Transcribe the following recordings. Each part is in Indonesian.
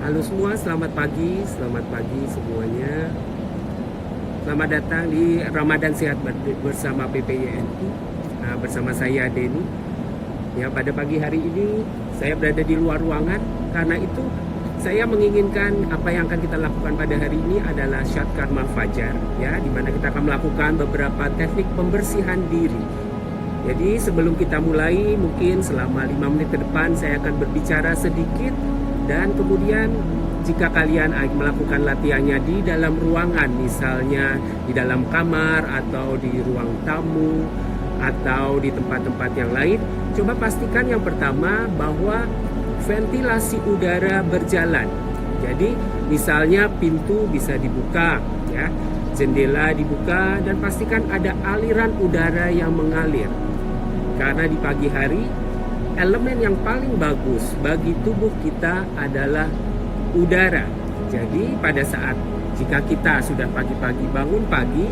Halo semua, selamat pagi semuanya. Selamat datang di Ramadan Sehat bersama PPYNI, bersama saya Denny. Ya, pada pagi hari ini saya berada di luar ruangan, karena itu saya menginginkan apa yang akan kita lakukan pada hari ini adalah Syat Karma Fajar, ya, di mana kita akan melakukan beberapa teknik pembersihan diri. Jadi sebelum kita mulai, mungkin selama 5 menit ke depan saya akan berbicara sedikit, dan kemudian jika kalian melakukan latihannya di dalam ruangan, misalnya di dalam kamar atau di ruang tamu atau di tempat-tempat yang lain, coba pastikan yang pertama bahwa ventilasi udara berjalan. Jadi misalnya pintu bisa dibuka, ya, jendela dibuka, dan pastikan ada aliran udara yang mengalir. Karena di pagi hari, elemen yang paling bagus bagi tubuh kita adalah udara. Jadi pada saat jika kita sudah pagi-pagi bangun pagi,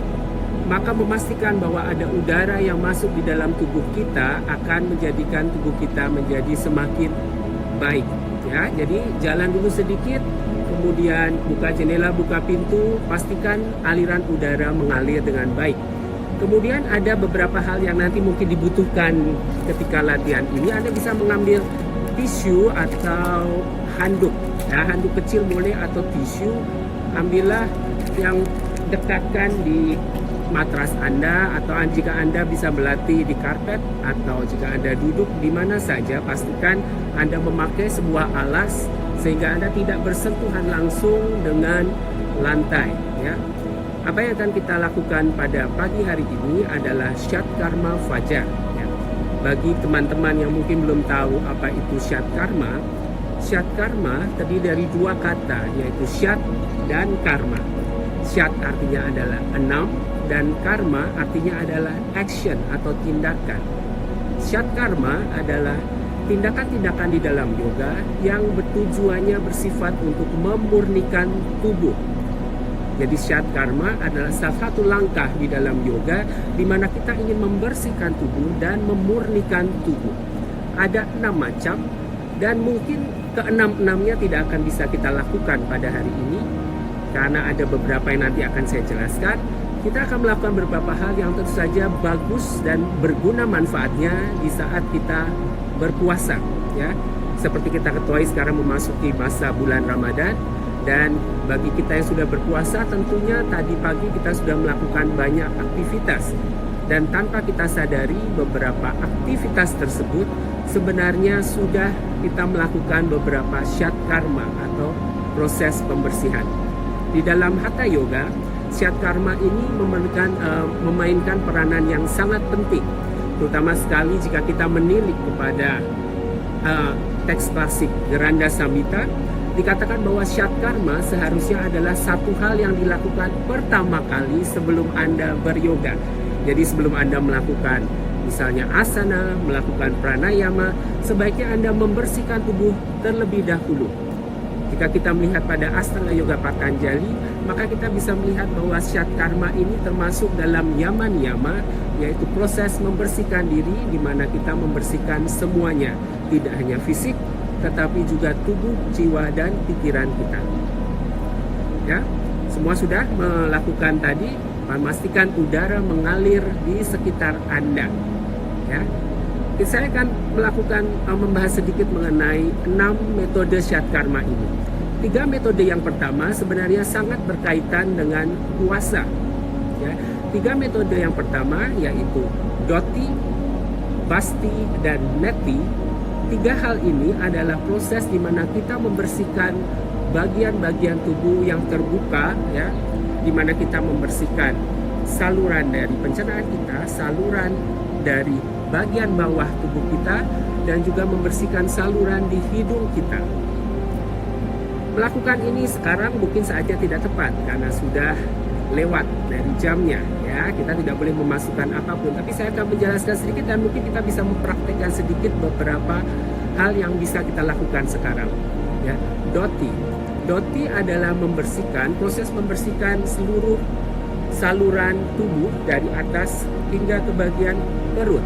maka memastikan bahwa ada udara yang masuk di dalam tubuh kita akan menjadikan tubuh kita menjadi semakin baik, ya. Jadi jalan dulu sedikit, kemudian buka jendela, buka pintu, pastikan aliran udara mengalir dengan baik. Kemudian ada beberapa hal yang nanti mungkin dibutuhkan ketika latihan ini. Anda bisa mengambil tisu atau handuk, ya, handuk kecil boleh atau tisu. Ambillah yang dekatkan di matras Anda, atau jika Anda bisa berlatih di karpet, atau jika Anda duduk di mana saja, pastikan Anda memakai sebuah alas sehingga Anda tidak bersentuhan langsung dengan lantai, ya. Apa yang akan kita lakukan pada pagi hari ini adalah Syat Karma Fajar, ya. Bagi teman-teman yang mungkin belum tahu apa itu Syat Karma terdiri dari dua kata, yaitu Syat dan Karma. Syat artinya adalah 6, dan Karma artinya adalah action atau tindakan. Syat Karma adalah tindakan-tindakan di dalam yoga yang bertujuannya bersifat untuk memurnikan tubuh. Jadi Syat Karma adalah salah satu langkah di dalam yoga di mana kita ingin membersihkan tubuh dan memurnikan tubuh. Ada 6 macam, dan mungkin keenam-enamnya tidak akan bisa kita lakukan pada hari ini karena ada beberapa yang nanti akan saya jelaskan. Kita akan melakukan beberapa hal yang tentu saja bagus dan berguna manfaatnya di saat kita berpuasa, ya. Seperti kita ketahui sekarang memasuki masa bulan Ramadan. Dan bagi kita yang sudah berpuasa, tentunya tadi pagi kita sudah melakukan banyak aktivitas. Dan tanpa kita sadari, beberapa aktivitas tersebut sebenarnya sudah kita melakukan beberapa Syat Karma atau proses pembersihan. Di dalam Hatha Yoga, Syat Karma ini memainkan peranan yang sangat penting. Terutama sekali jika kita menilik kepada teks klasik Granda Samhita, dikatakan bahwa Syat Karma seharusnya adalah satu hal yang dilakukan pertama kali sebelum Anda beryoga. Jadi sebelum Anda melakukan misalnya asana, melakukan pranayama, sebaiknya Anda membersihkan tubuh terlebih dahulu. Jika kita melihat pada Astanga Yoga Patanjali, maka kita bisa melihat bahwa Syat Karma ini termasuk dalam yama-niyama, yaitu proses membersihkan diri di mana kita membersihkan semuanya, tidak hanya fisik tetapi juga tubuh, jiwa, dan pikiran kita. Ya, semua sudah melakukan tadi, memastikan udara mengalir di sekitar Anda. Ya, saya akan membahas sedikit mengenai 6 metode Syat Karma ini. 3 metode yang pertama sebenarnya sangat berkaitan dengan puasa. Ya, 3 metode yang pertama yaitu Doti, Basti, dan Neti. 3 hal ini adalah proses di mana kita membersihkan bagian-bagian tubuh yang terbuka, ya, di mana kita membersihkan saluran dari pencernaan kita, saluran dari bagian bawah tubuh kita, dan juga membersihkan saluran di hidung kita. Melakukan ini sekarang mungkin saja tidak tepat karena sudah lewat dari jamnya, ya. Kita tidak boleh memasukkan apapun, tapi saya akan menjelaskan sedikit dan mungkin kita bisa mempraktekkan sedikit beberapa hal yang bisa kita lakukan sekarang, ya. Doti adalah proses membersihkan seluruh saluran tubuh dari atas hingga ke bagian perut.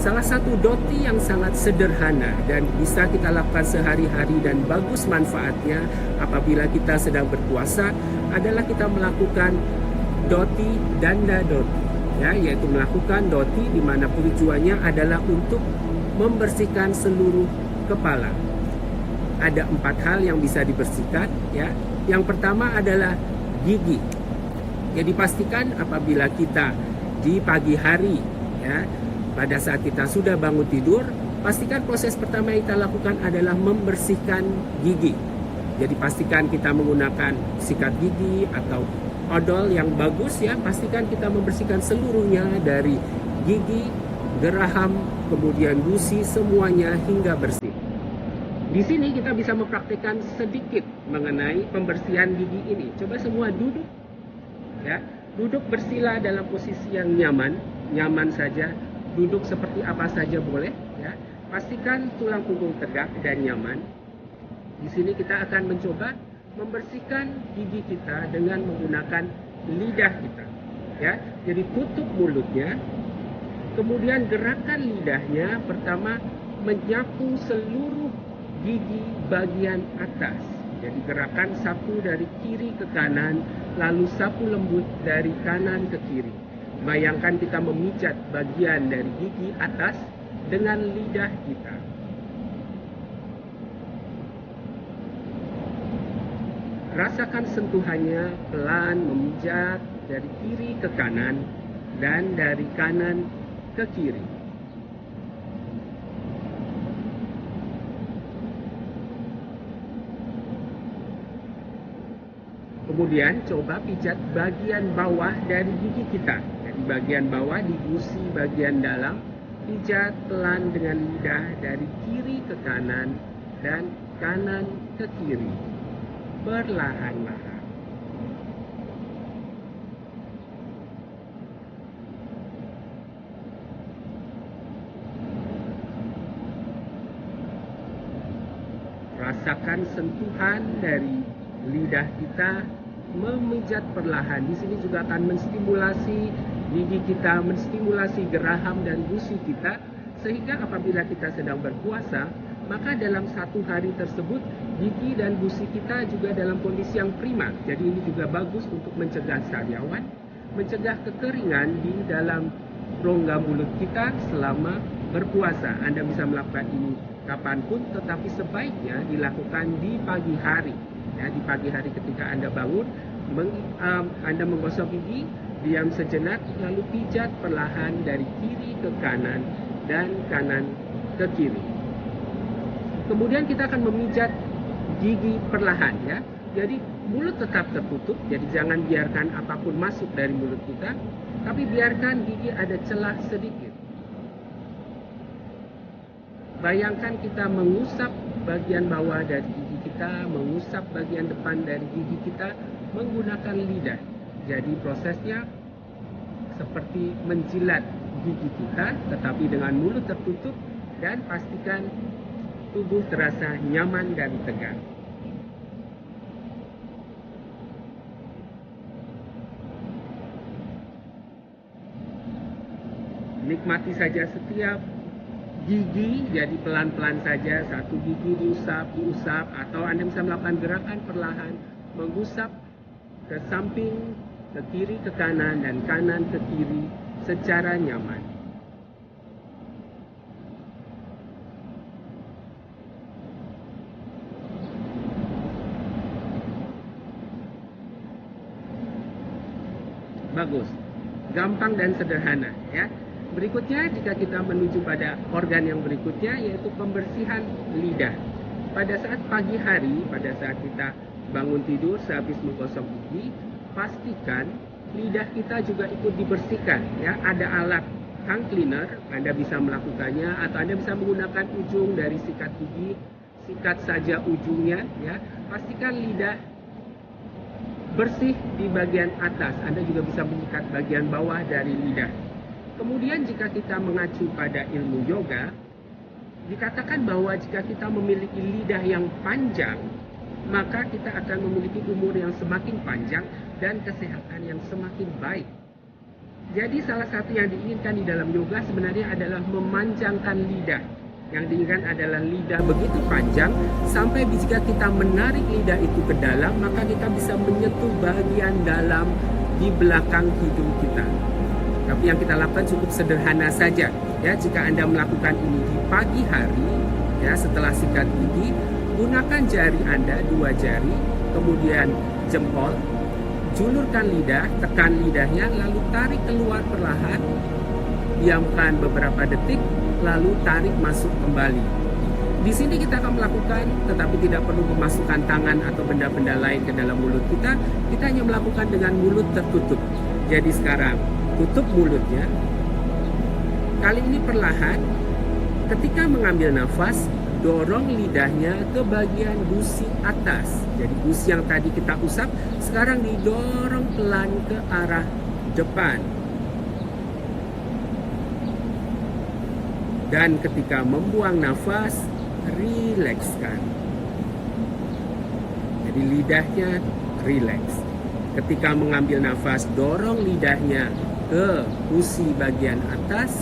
Salah satu doti yang sangat sederhana dan bisa kita lakukan sehari-hari dan bagus manfaatnya apabila kita sedang berpuasa adalah kita melakukan doti danda doti, ya, yaitu melakukan doti di mana tujuannya adalah untuk membersihkan seluruh kepala. Ada 4 hal yang bisa dibersihkan, ya. Yang pertama adalah gigi. Jadi pastikan apabila kita di pagi hari, ya, pada saat kita sudah bangun tidur, pastikan proses pertama yang kita lakukan adalah membersihkan gigi. Jadi pastikan kita menggunakan sikat gigi atau odol yang bagus, ya. Pastikan kita membersihkan seluruhnya dari gigi, geraham, kemudian gusi, semuanya hingga bersih. Di sini kita bisa mempraktikkan sedikit mengenai pembersihan gigi ini. Coba semua duduk, ya. Duduk bersila dalam posisi yang nyaman saja. Duduk seperti apa saja boleh, ya. Pastikan tulang punggung tegak dan nyaman. Di sini kita akan mencoba membersihkan gigi kita dengan menggunakan lidah kita, ya. Jadi tutup mulutnya, kemudian gerakan lidahnya pertama menyapu seluruh gigi bagian atas. Jadi gerakan sapu dari kiri ke kanan, lalu sapu lembut dari kanan ke kiri. Bayangkan kita memijat bagian dari gigi atas dengan lidah kita. Rasakan sentuhannya, pelan memijat dari kiri ke kanan dan dari kanan ke kiri. Kemudian coba pijat bagian bawah dari gigi kita. Jadi bagian bawah di gusi bagian dalam, pijat pelan dengan lidah dari kiri ke kanan dan kanan ke kiri. Perlahan-lahan. Rasakan sentuhan dari lidah kita memijat perlahan. Di sini juga akan menstimulasi gigi kita, menstimulasi geraham dan gusi kita, sehingga apabila kita sedang berpuasa, maka dalam satu hari tersebut gigi dan gusi kita juga dalam kondisi yang prima. Jadi ini juga bagus untuk mencegah sariawan, mencegah kekeringan di dalam rongga mulut kita selama berpuasa. Anda bisa melakukan ini kapanpun, tetapi sebaiknya dilakukan di pagi hari. Ya, di pagi hari ketika Anda bangun, Anda menggosok gigi, diam sejenak, lalu pijat perlahan dari kiri ke kanan dan kanan ke kiri. Kemudian kita akan memijat gigi perlahan, ya. Jadi mulut tetap tertutup, jadi jangan biarkan apapun masuk dari mulut kita, tapi biarkan gigi ada celah sedikit. Bayangkan kita mengusap bagian bawah dari gigi kita, mengusap bagian depan dari gigi kita menggunakan lidah. Jadi prosesnya seperti menjilat gigi kita, tetapi dengan mulut tertutup, dan pastikan tubuh terasa nyaman dan tegang. Nikmati saja setiap gigi, jadi pelan-pelan saja, satu gigi diusap, atau Anda bisa melakukan gerakan perlahan, mengusap ke samping, ke kiri, ke kanan, dan kanan ke kiri secara nyaman. Bagus, gampang dan sederhana, ya. Berikutnya, jika kita menuju pada organ yang berikutnya, yaitu pembersihan lidah. Pada saat pagi hari, pada saat kita bangun tidur sehabis menggosok gigi, pastikan lidah kita juga ikut dibersihkan, ya. Ada alat tongue cleaner, Anda bisa melakukannya, atau Anda bisa menggunakan ujung dari sikat gigi, sikat saja ujungnya, ya. Pastikan lidah bersih di bagian atas. Anda juga bisa menyikat bagian bawah dari lidah. Kemudian jika kita mengacu pada ilmu yoga, dikatakan bahwa jika kita memiliki lidah yang panjang, maka kita akan memiliki umur yang semakin panjang dan kesehatan yang semakin baik. Jadi salah satu yang diinginkan di dalam yoga sebenarnya adalah memanjangkan lidah. Yang diinginkan adalah lidah begitu panjang sampai jika kita menarik lidah itu ke dalam, maka kita bisa menyentuh bagian dalam di belakang hidung kita. Tapi yang kita lakukan cukup sederhana saja. Ya, jika Anda melakukan ini di pagi hari, ya setelah sikat gigi, gunakan jari Anda, 2 jari, kemudian jempol, julurkan lidah, tekan lidahnya, lalu tarik keluar perlahan, diamkan beberapa detik, lalu tarik masuk kembali. Di sini kita akan melakukan, tetapi tidak perlu memasukkan tangan atau benda-benda lain ke dalam mulut kita. Kita hanya melakukan dengan mulut tertutup. Jadi sekarang, tutup mulutnya. Kali ini perlahan, ketika mengambil nafas, dorong lidahnya ke bagian gusi atas. Jadi gusi yang tadi kita usap, sekarang didorong pelan ke arah depan. Dan ketika membuang nafas, rilekskan. Jadi lidahnya rileks. Ketika mengambil nafas, dorong lidahnya ke gusi bagian atas.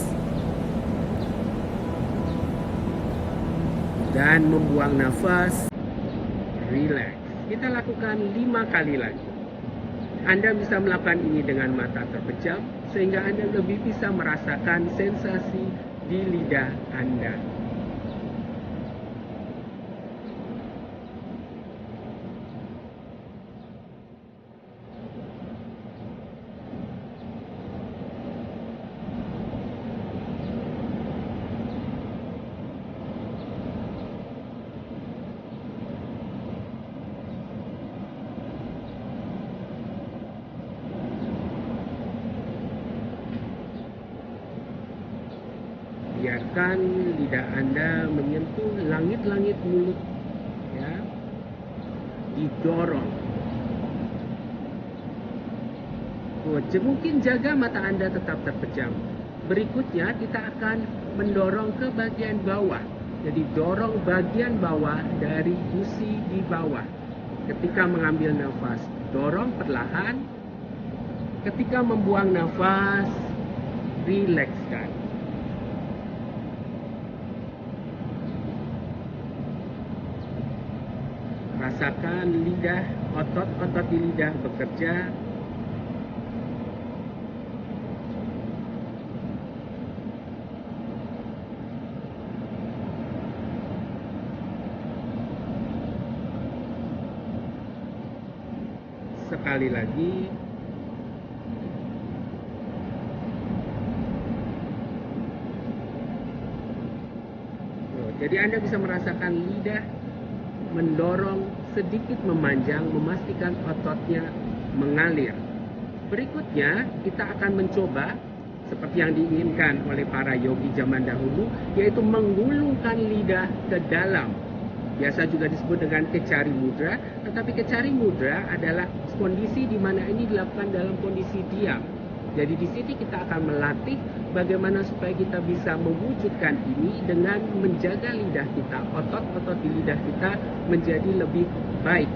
Dan membuang nafas, rileks. Kita lakukan 5 kali lagi. Anda bisa melakukan ini dengan mata terpejam, sehingga Anda lebih bisa merasakan sensasi di lidah Anda. Biarkan lidah Anda menyentuh langit-langit mulut, ya. Didorong. Mungkin jaga mata Anda tetap terpejam. Berikutnya kita akan mendorong ke bagian bawah. Jadi dorong bagian bawah dari gusi di bawah. Ketika mengambil nafas, dorong perlahan. Ketika membuang nafas, rilekskan. Rasakan lidah, otot-otot di lidah bekerja. Sekali lagi. Jadi Anda bisa merasakan lidah mendorong, sedikit memanjang, memastikan ototnya mengalir. Berikutnya, kita akan mencoba seperti yang diinginkan oleh para yogi zaman dahulu, yaitu menggulungkan lidah ke dalam. Biasa juga disebut dengan kecari mudra, tetapi kecari mudra adalah kondisi di mana ini dilakukan dalam kondisi diam. Jadi di sini kita akan melatih bagaimana supaya kita bisa mewujudkan ini dengan menjaga lidah kita, otot-otot di lidah kita menjadi lebih baik.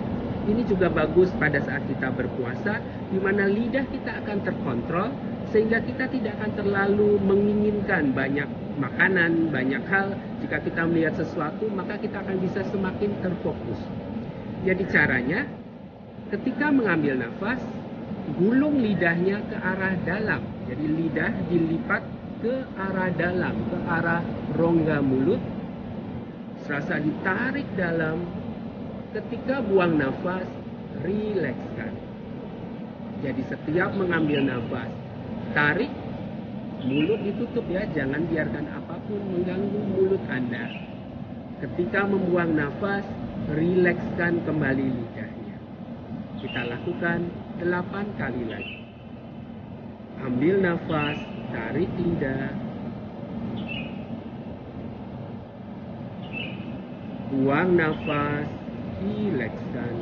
Ini juga bagus pada saat kita berpuasa, di mana lidah kita akan terkontrol, sehingga kita tidak akan terlalu menginginkan banyak makanan, banyak hal. Jika kita melihat sesuatu, maka kita akan bisa semakin terfokus. Jadi caranya, ketika mengambil nafas, gulung lidahnya ke arah dalam. Jadi lidah dilipat ke arah dalam, ke arah rongga mulut. Serasa ditarik dalam. Ketika buang nafas, rilekskan. Jadi setiap mengambil nafas, tarik, mulut ditutup ya, jangan biarkan apapun mengganggu mulut Anda. Ketika membuang nafas, rilekskan kembali lidahnya. Kita lakukan 8 kali lagi. Ambil nafas, tarik lidah. Buang nafas, rilekskan.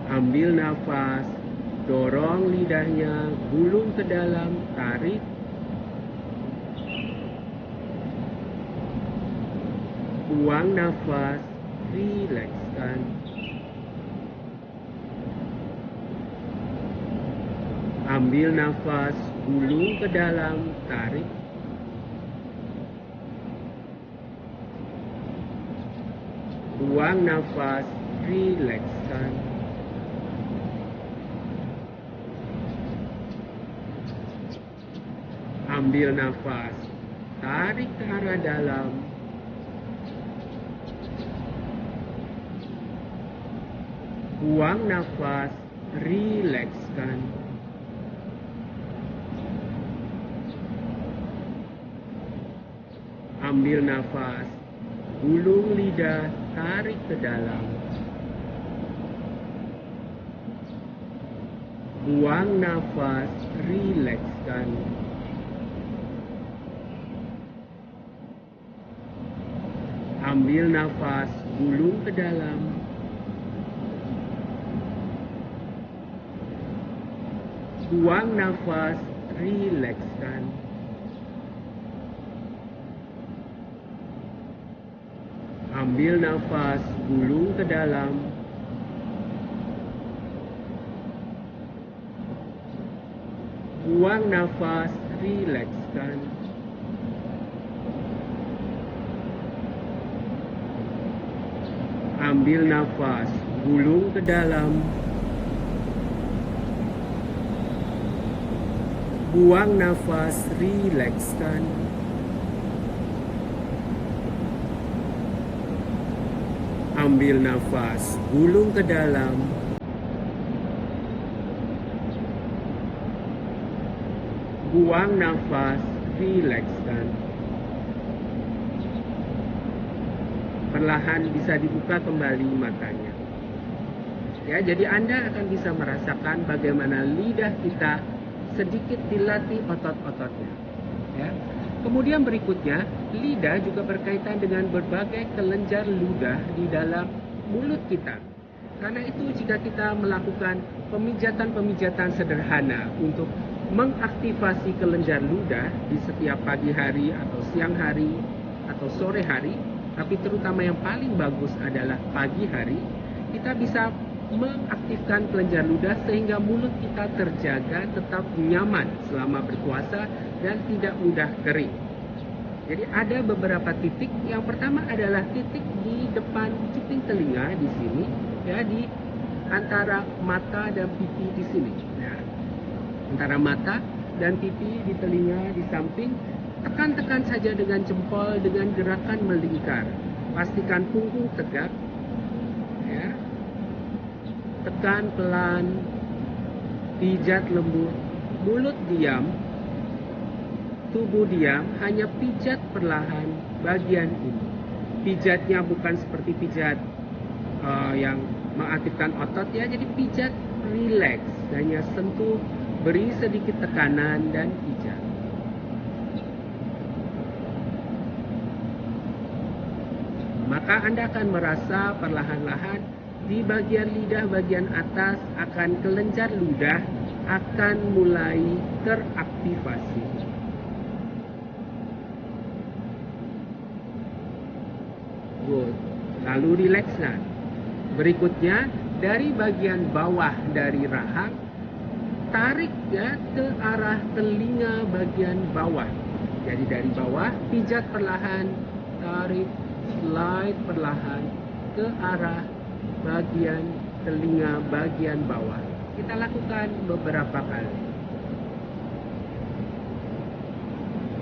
Ambil nafas, dorong lidahnya, gulung ke dalam, tarik. Buang nafas, rilekskan. Ambil nafas, gulung ke dalam, tarik. Buang nafas, rilekskan. Ambil nafas, tarik ke arah dalam. Buang nafas, rilekskan. Ambil nafas, gulung lidah, tarik ke dalam. Buang nafas, rilekskan. Ambil nafas, gulung ke dalam. Buang nafas, rilekskan. Ambil nafas, gulung ke dalam. Buang nafas, rilekskan. Ambil nafas, gulung ke dalam. Buang nafas, rilekskan. Ambil nafas, gulung ke dalam. Buang nafas, rilekskan. Perlahan bisa dibuka kembali matanya. Ya, jadi Anda akan bisa merasakan bagaimana lidah kita sedikit dilatih otot-ototnya. Ya. Kemudian berikutnya, lidah juga berkaitan dengan berbagai kelenjar ludah di dalam mulut kita. Karena itu jika kita melakukan pemijatan-pemijatan sederhana untuk mengaktifasi kelenjar ludah di setiap pagi hari atau siang hari atau sore hari, tapi terutama yang paling bagus adalah pagi hari, kita bisa mengaktifkan kelenjar ludah sehingga mulut kita terjaga tetap nyaman selama berpuasa dan tidak mudah kering. Jadi ada beberapa titik. Yang pertama adalah titik di depan cuping telinga di sini, ya, di antara mata dan pipi di sini. Nah, antara mata dan pipi di telinga di samping, tekan-tekan saja dengan jempol dengan gerakan melingkar. Pastikan punggung tegak, ya. Tekan pelan, pijat lembut, mulut diam, tubuh diam, hanya pijat perlahan bagian ini. Pijatnya bukan seperti pijat yang mengaktifkan otot, ya, jadi pijat rileks, hanya sentuh, beri sedikit tekanan dan pijat. Maka Anda akan merasa perlahan-lahan di bagian lidah bagian atas akan kelenjar ludah akan mulai teraktivasi. Good. Lalu rilekskan. Berikutnya dari bagian bawah dari rahang, tarik, ya, ke arah telinga bagian bawah. Jadi dari bawah pijat perlahan, tarik, slide perlahan ke arah bagian telinga bagian bawah. Kita lakukan beberapa kali.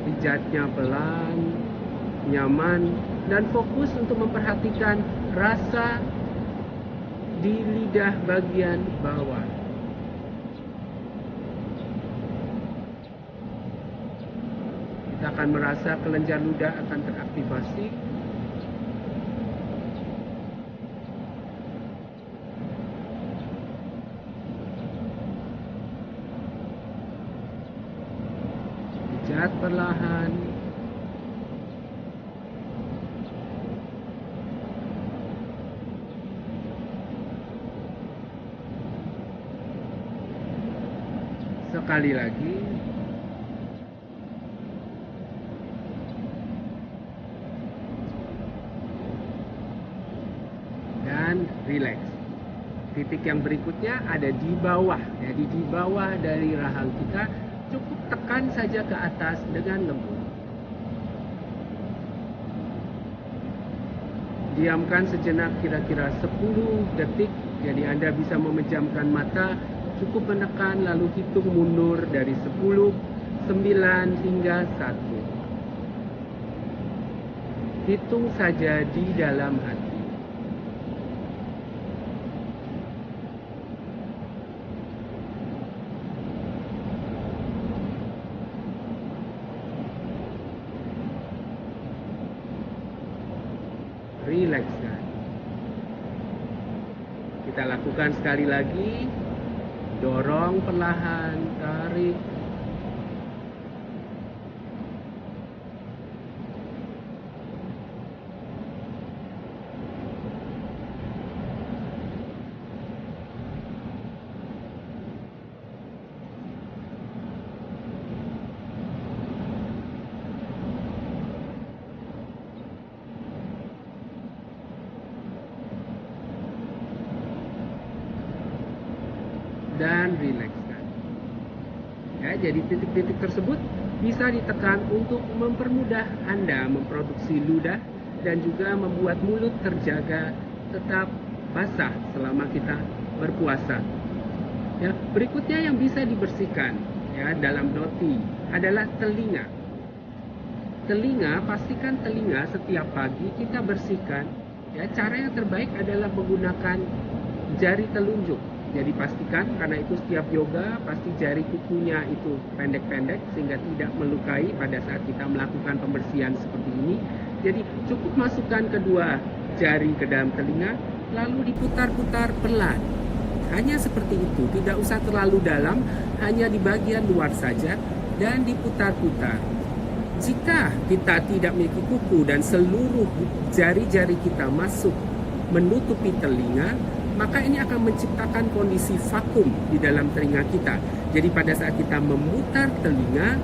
Pijatnya pelan, nyaman, dan fokus untuk memperhatikan rasa di lidah bagian bawah. Kita akan merasa kelenjar ludah akan teraktivasi. Pijat perlahan. Sekali lagi. Dan rileks. Titik yang berikutnya ada di bawah. Jadi di bawah dari rahang kita, cukup tekan saja ke atas dengan lembut. Diamkan sejenak kira-kira 10 detik. Jadi Anda bisa memejamkan mata, cukup menekan lalu hitung mundur dari 10, 9 hingga 1. Hitung saja di dalam hati. Rilekskan. Kita lakukan sekali lagi. Dorong perlahan, tarik. Dan rilekskan. Ya, jadi titik-titik tersebut bisa ditekan untuk mempermudah Anda memproduksi ludah dan juga membuat mulut terjaga tetap basah selama kita berpuasa. Ya, berikutnya yang bisa dibersihkan ya dalam roti adalah telinga. Telinga, pastikan telinga setiap pagi kita bersihkan. Ya, cara yang terbaik adalah menggunakan jari telunjuk. Jadi pastikan, karena itu setiap yoga pasti jari kukunya itu pendek-pendek sehingga tidak melukai pada saat kita melakukan pembersihan seperti ini. Jadi cukup masukkan kedua jari ke dalam telinga lalu diputar-putar pelan. Hanya seperti itu, tidak usah terlalu dalam, hanya di bagian luar saja dan diputar-putar. Jika kita tidak memiliki kuku dan seluruh jari-jari kita masuk menutupi telinga, maka ini akan menciptakan kondisi vakum di dalam telinga kita. Jadi pada saat kita memutar telinga,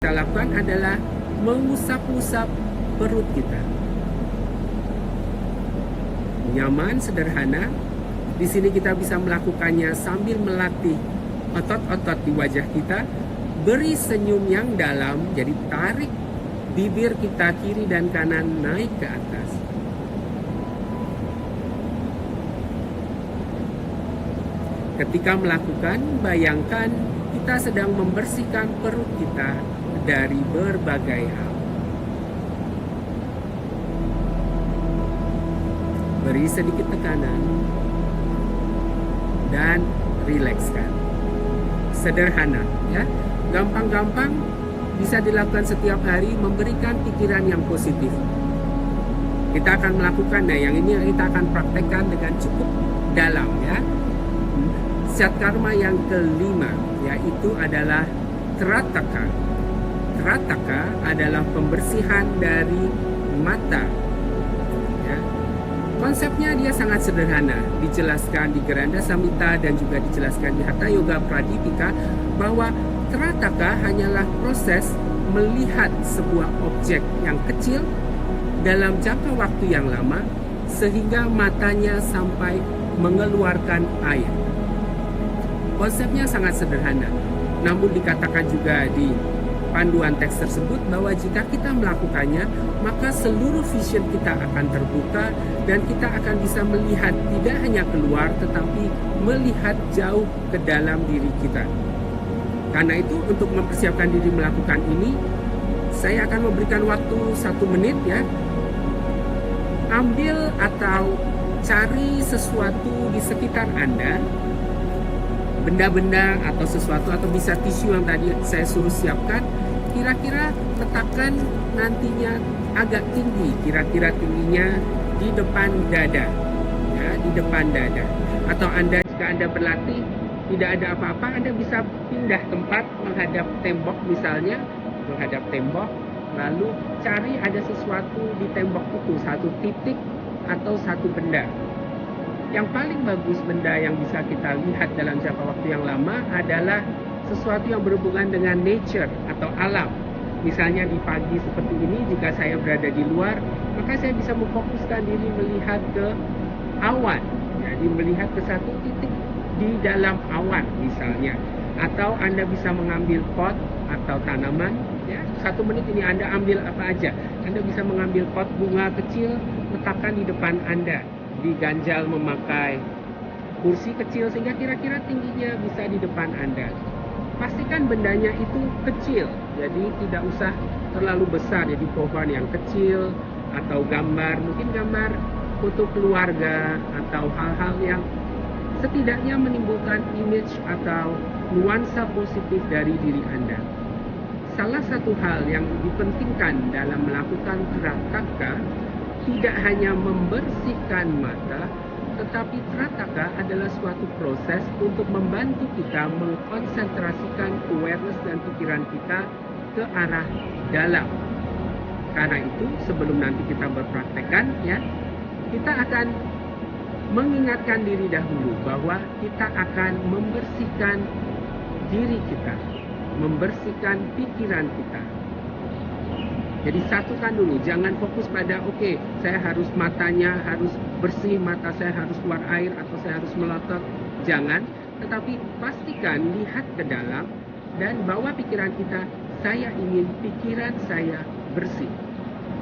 kita lakukan adalah mengusap-usap perut kita. Nyaman, sederhana. Di sini kita bisa melakukannya sambil melatih otot-otot di wajah kita. Beri senyum yang dalam, jadi tarik bibir kita kiri dan kanan naik ke atas. Ketika melakukan, bayangkan kita sedang membersihkan perut kita dari berbagai hal. Beri sedikit tekanan dan rilekskan. Sederhana, ya, gampang-gampang, bisa dilakukan setiap hari, memberikan pikiran yang positif. Kita akan melakukan, nah yang ini kita akan praktekkan dengan cukup dalam, ya. Syat karma yang kelima, yaitu adalah Trataka. Trataka adalah pembersihan dari mata. Ya. Konsepnya dia sangat sederhana, dijelaskan di Granda Samhita dan juga dijelaskan di Hatha Yoga Pradipika bahwa Trataka hanyalah proses melihat sebuah objek yang kecil dalam jangka waktu yang lama sehingga matanya sampai mengeluarkan air. Konsepnya sangat sederhana, namun dikatakan juga di panduan teks tersebut bahwa jika kita melakukannya, maka seluruh vision kita akan terbuka dan kita akan bisa melihat tidak hanya keluar, tetapi melihat jauh ke dalam diri kita. Karena itu, untuk mempersiapkan diri melakukan ini, saya akan memberikan waktu 1 menit, ya. Ambil atau cari sesuatu di sekitar Anda, benda-benda atau sesuatu, atau bisa tisu yang tadi saya suruh siapkan. Kira-kira letakkan nantinya agak tinggi, kira-kira tingginya di depan dada, ya, di depan dada. Atau Anda, jika Anda berlatih tidak ada apa-apa, Anda bisa pindah tempat menghadap tembok, misalnya menghadap tembok, lalu cari ada sesuatu di tembok itu, satu titik atau satu benda. Yang paling bagus benda yang bisa kita lihat dalam jangka waktu yang lama adalah sesuatu yang berhubungan dengan nature atau alam. Misalnya di pagi seperti ini, jika saya berada di luar, maka saya bisa memfokuskan diri melihat ke awan. Jadi melihat ke satu titik di dalam awan misalnya. Atau Anda bisa mengambil pot atau tanaman, ya. 1 menit ini Anda ambil apa aja. Anda bisa mengambil pot bunga kecil, letakkan di depan Anda. Diganjal memakai kursi kecil sehingga kira-kira tingginya bisa di depan Anda. Pastikan bendanya itu kecil, jadi tidak usah terlalu besar, jadi pohon yang kecil atau gambar, mungkin gambar foto keluarga atau hal-hal yang setidaknya menimbulkan image atau nuansa positif dari diri Anda. Salah satu hal yang dipentingkan dalam melakukan Trataka tidak hanya membersihkan mata, tetapi Trataka adalah suatu proses untuk membantu kita mengkonsentrasikan awareness dan pikiran kita ke arah dalam. Karena itu, sebelum nanti kita berpraktekan, ya, kita akan mengingatkan diri dahulu bahwa kita akan membersihkan diri kita, membersihkan pikiran kita. Jadi satukan dulu, jangan fokus pada oke, saya harus matanya harus bersih, mata saya harus keluar air atau saya harus melotot. Jangan, tetapi pastikan lihat ke dalam dan bawa pikiran kita, saya ingin pikiran saya bersih.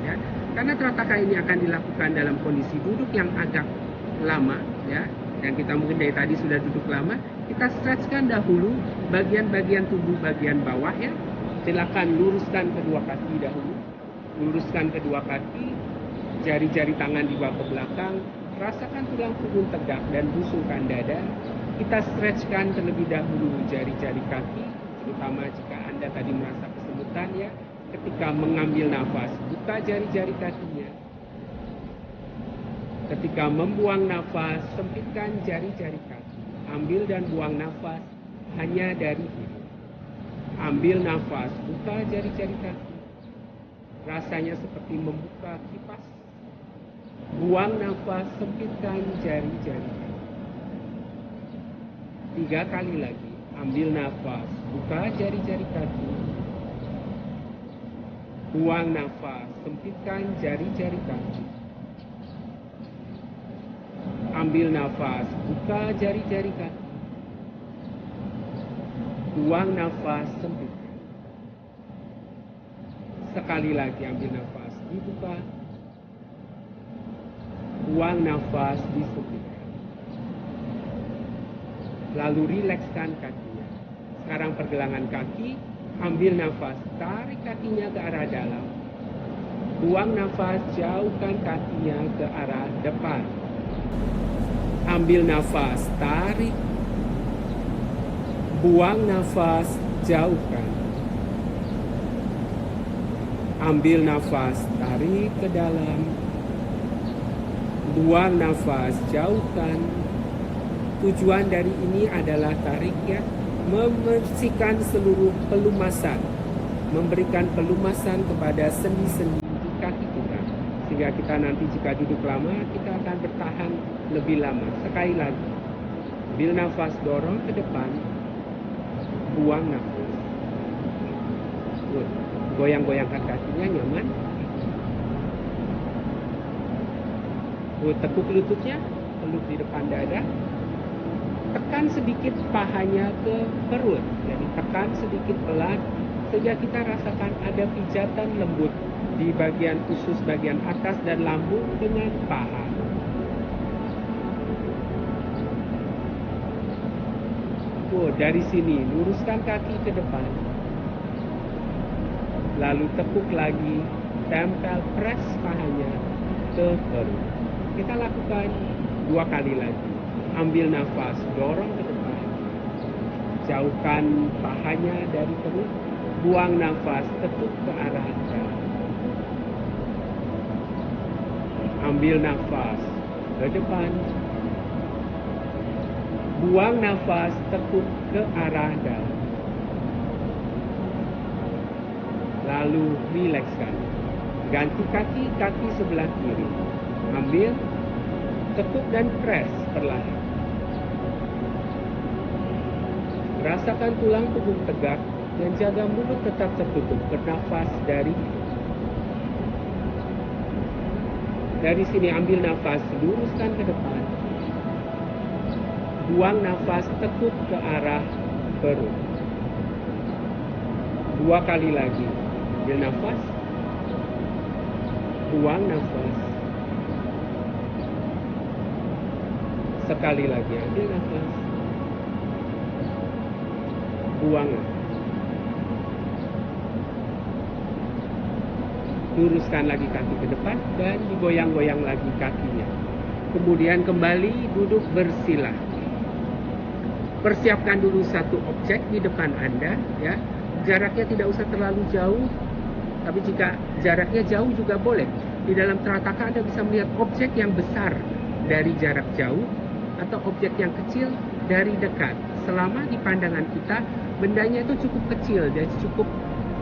Ya. Karena Trataka ini akan dilakukan dalam kondisi duduk yang agak lama, ya. Dan kita mungkin dari tadi sudah duduk lama, kita stretchkan dahulu bagian-bagian tubuh bagian bawah, ya. Silakan luruskan kedua kaki dahulu. Luruskan kedua kaki, jari-jari tangan dibawa ke belakang, rasakan tulang punggung tegak dan busungkan dada. Kita stretchkan terlebih dahulu jari-jari kaki, terutama jika Anda tadi merasa kesemutan, ya. Ketika mengambil nafas, buka jari-jari kakinya. Ketika membuang nafas, sempitkan jari-jari kaki. Ambil dan buang nafas hanya dari hidung. Ambil nafas, buka jari-jari kaki. Rasanya seperti membuka kipas. Buang nafas, sempitkan jari-jari. 3 kali lagi. Ambil nafas, buka jari-jari kaki. Buang nafas, sempitkan jari-jari kaki. Ambil nafas, buka jari-jari kaki. Buang nafas, sempitkan. Sekali lagi ambil nafas, dibuka. Buang nafas, disempitkan. Lalu rilekskan kakinya. Sekarang pergelangan kaki, ambil nafas, tarik kakinya ke arah dalam. Buang nafas, jauhkan kakinya ke arah depan. Ambil nafas, tarik. Buang nafas, jauhkan. Ambil nafas, tarik ke dalam. Buang nafas, jauhkan. Tujuan dari ini adalah tarik ya, membersihkan seluruh pelumasan, memberikan pelumasan kepada sendi-sendi di kaki kita, sehingga kita nanti jika duduk lama kita akan bertahan lebih lama. Sekali lagi, ambil nafas, dorong ke depan, buang nafas. Goyang-goyangkan kakinya nyaman. Tekuk lututnya, peluk di depan dada. Tekan sedikit pahanya ke perut, jadi tekan sedikit pelan sehingga kita rasakan ada pijatan lembut di bagian usus bagian atas dan lambung dengan paha. Dari sini luruskan kaki ke depan, lalu tekuk lagi, tempel press pahanya ke perut. Kita lakukan 2 kali lagi. Ambil nafas, dorong ke depan. Jauhkan pahanya dari perut. Buang nafas, tekuk ke arah dalam. Ambil nafas ke depan. Buang nafas, tekuk ke arah dalam. Lalu rilekskan. Ganti kaki, kaki sebelah kiri. Ambil, tekuk dan press perlahan. Rasakan tulang punggung tegak dan jaga mulut tetap tertutup. Bernafas dari hidung. Dari sini ambil nafas, luruskan ke depan. Buang nafas, tekuk ke arah perut. 2 kali lagi. Ambil nafas. Buang nafas. Sekali lagi ambil nafas. Buang. Luruskan lagi kaki ke depan dan digoyang-goyang lagi kakinya. Kemudian kembali duduk bersila. Persiapkan dulu satu objek di depan Anda ya. Jaraknya tidak usah terlalu jauh, tapi jika jaraknya jauh juga boleh. Di dalam Trataka Anda bisa melihat objek yang besar dari jarak jauh atau objek yang kecil dari dekat. Selama di pandangan kita bendanya itu cukup kecil, jadi cukup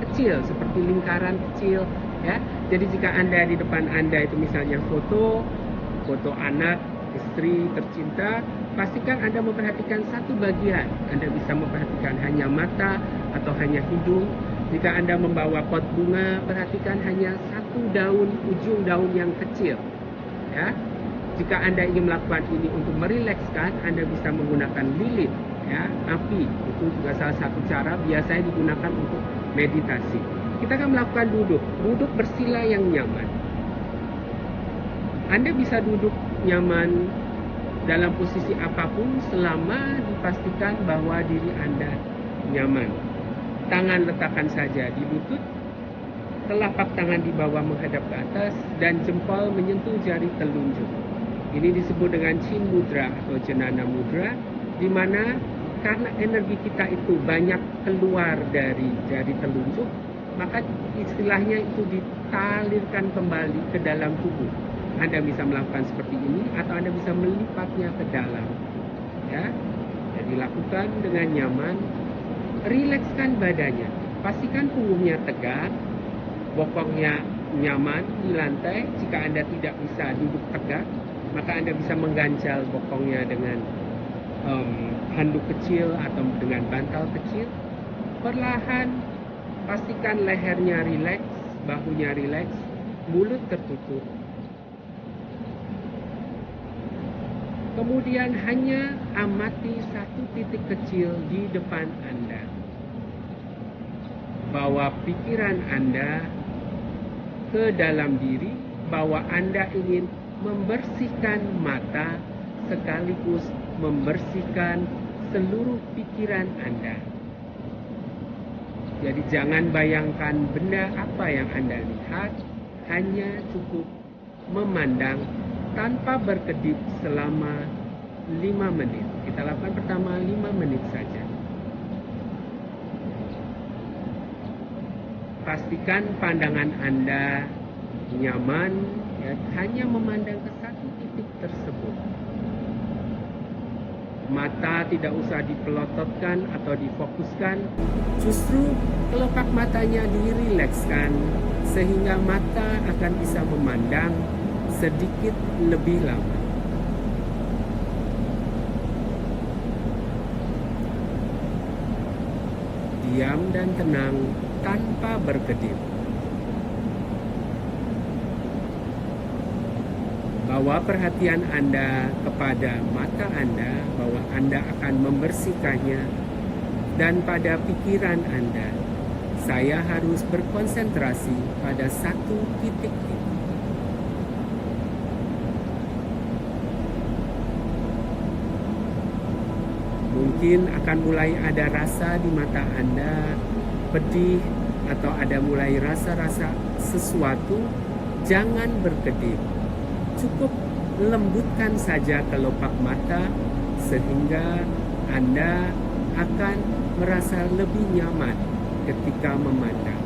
kecil seperti lingkaran kecil ya. Jadi jika Anda di depan Anda itu misalnya foto anak, istri tercinta, pastikan Anda memperhatikan satu bagian. Anda bisa memperhatikan hanya mata atau hanya hidung. Jika Anda membawa pot bunga, perhatikan hanya satu daun, ujung daun yang kecil ya. Jika Anda ingin melakukan ini untuk merilekskan, Anda bisa menggunakan lilin ya, api. Itu juga salah satu cara biasanya digunakan untuk meditasi. Kita akan melakukan duduk bersila yang nyaman. Anda bisa duduk nyaman dalam posisi apapun selama dipastikan bahwa diri Anda nyaman. Tangan letakkan saja di lutut, telapak tangan di bawah menghadap ke atas, dan jempol menyentuh jari telunjuk. Ini disebut dengan Chin Mudra atau Jenana Mudra, di mana karena energi kita itu banyak keluar dari jari telunjuk, maka istilahnya itu ditalirkan kembali ke dalam tubuh. Anda bisa melakukan seperti ini atau Anda bisa melipatnya ke dalam. Ya, jadi lakukan dengan nyaman. Rilekskan badannya. Pastikan punggungnya tegak, bokongnya nyaman di lantai. Jika Anda tidak bisa duduk tegak, maka Anda bisa mengganjal bokongnya dengan handuk kecil atau dengan bantal kecil. Perlahan pastikan lehernya rileks, bahunya rileks, mulut tertutup. Kemudian hanya amati satu titik kecil di depan Anda. Bawa pikiran Anda ke dalam diri bahwa Anda ingin membersihkan mata sekaligus membersihkan seluruh pikiran Anda. Jadi jangan bayangkan benda apa yang Anda lihat, hanya cukup memandang tanpa berkedip selama 5 menit. Kita lakukan pertama 5 menit saja. Pastikan pandangan Anda nyaman, ya, hanya memandang ke satu titik tersebut. Mata tidak usah dipelototkan atau difokuskan, justru kelopak matanya dirilekskan sehingga mata akan bisa memandang sedikit lebih lama. Diam dan tenang tanpa berkedip. Bawa perhatian Anda kepada mata Anda, bahwa Anda akan membersihkannya, dan pada pikiran Anda, saya harus berkonsentrasi pada satu titik itu. Mungkin akan mulai ada rasa di mata Anda, pedih, atau ada mulai rasa-rasa sesuatu. Jangan berkedip. Cukup lembutkan saja kelopak mata sehingga Anda akan merasa lebih nyaman ketika memandang.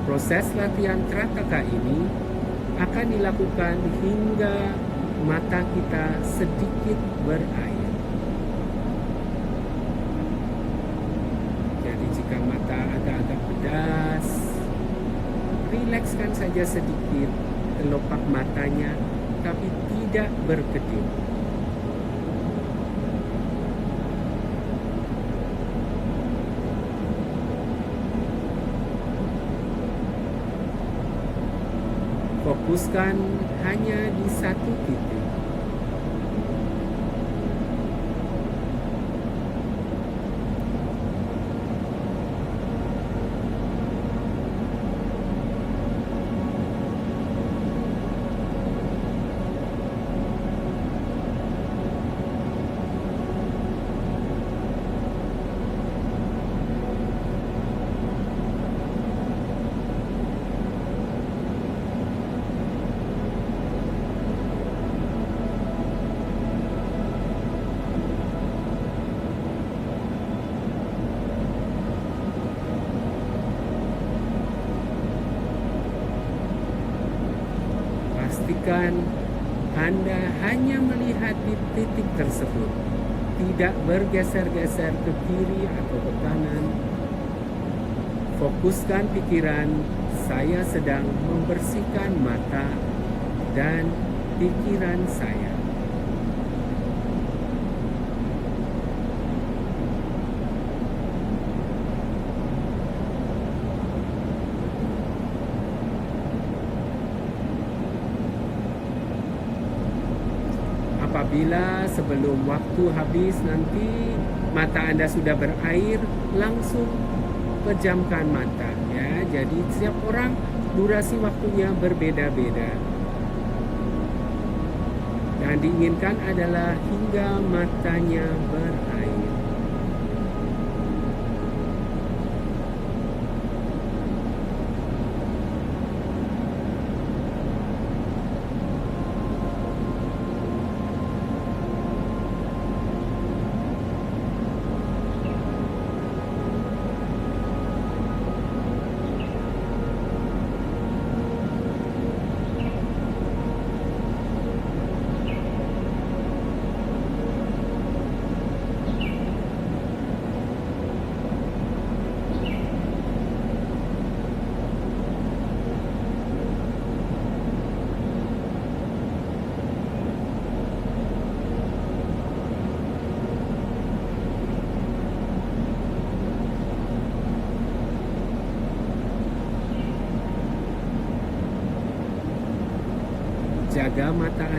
Proses latihan Trataka ini akan dilakukan hingga mata kita sedikit berair. Jadi jika mata agak-agak pedas, rilekskan saja sedikit kelopak matanya, tapi tidak berkedip. Fokuskan hanya di satu titik. Pastikan Anda hanya melihat di titik tersebut, tidak bergeser-geser ke kiri atau ke kanan. Fokuskan pikiran, saya sedang membersihkan mata dan pikiran saya. Apabila sebelum waktu habis nanti mata Anda sudah berair, langsung pejamkan mata, ya. Jadi setiap orang durasi waktunya berbeda-beda. Dan diinginkan adalah hingga matanya berair.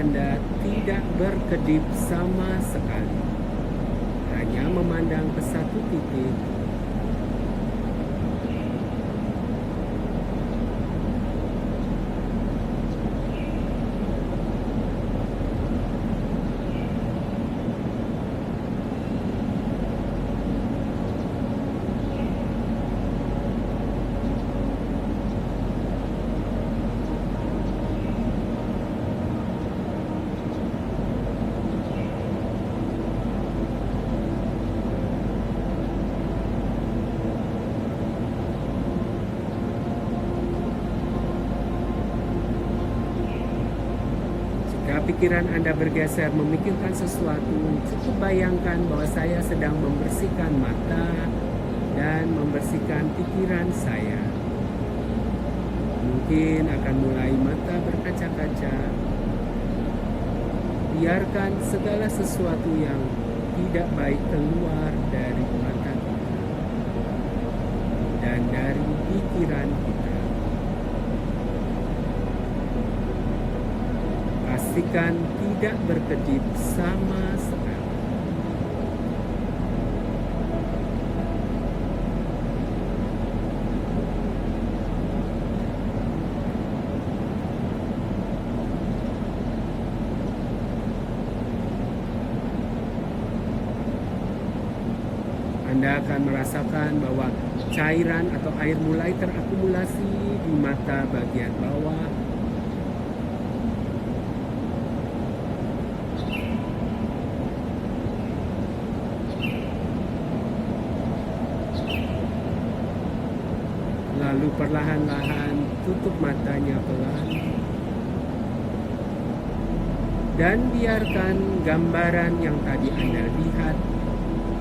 Anda tidak berkedip sama sekali, hanya memandang ke satu titik. Jika pikiran Anda bergeser memikirkan sesuatu, cukup bayangkan bahwa saya sedang membersihkan mata dan membersihkan pikiran saya. Mungkin akan mulai mata berkaca-kaca. Biarkan segala sesuatu yang tidak baik keluar dari mata kita dan dari pikiran kita. Pastikan tidak berkedip sama sekali. Anda akan merasakan bahwa cairan atau air mulai terakumulasi di mata bagian bawah. Lalu perlahan-lahan tutup matanya pelan. Dan biarkan gambaran yang tadi Anda lihat,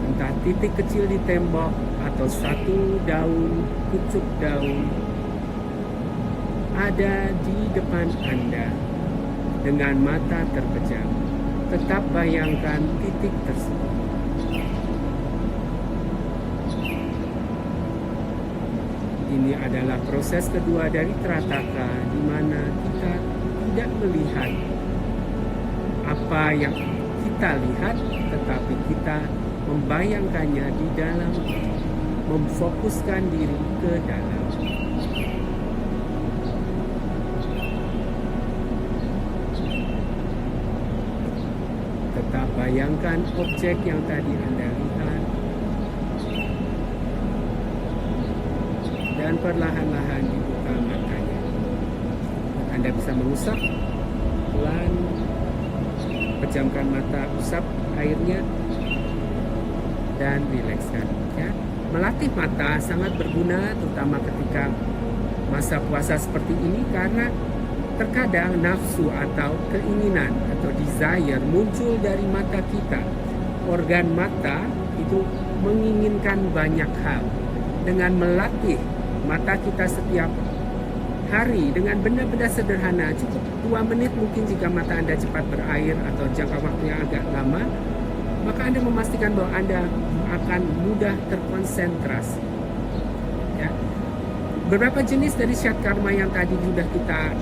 entah titik kecil di tembok atau satu daun, pucuk daun, ada di depan Anda dengan mata terpejam. Tetap bayangkan titik tersebut. Ini adalah proses kedua dari Trataka, di mana kita tidak melihat apa yang kita lihat, tetapi kita membayangkannya di dalam, memfokuskan diri ke dalam. Tetap bayangkan objek yang tadi Anda lihat. Dan perlahan-lahan dibuka matanya. Anda bisa mengusap pelan, pejamkan mata, usap airnya, dan rilekskan. Ya. Melatih mata sangat berguna, terutama ketika masa puasa seperti ini, karena terkadang nafsu atau keinginan atau desire muncul dari mata kita. Organ mata itu menginginkan banyak hal. Dengan melatih mata kita setiap hari dengan benda-benda sederhana, cukup 2 menit mungkin jika mata Anda cepat berair atau jangka waktu yang agak lama, maka Anda memastikan bahwa Anda akan mudah terkonsentrasi. Ya. Beberapa jenis dari syat karma yang tadi sudah kita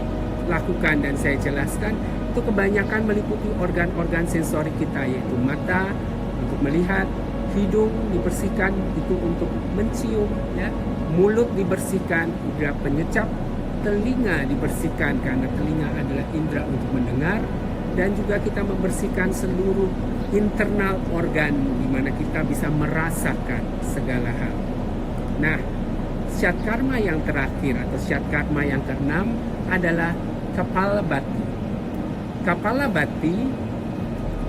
lakukan dan saya jelaskan, itu kebanyakan meliputi organ-organ sensori kita, yaitu mata untuk melihat, hidung dibersihkan itu untuk mencium, ya. Mulut dibersihkan, indera penyecap, telinga dibersihkan karena telinga adalah indera untuk mendengar, dan juga kita membersihkan seluruh internal organ di mana kita bisa merasakan segala hal. Nah, syat karma yang terakhir atau syat karma yang keenam adalah Kapalabhati. Kapalabhati,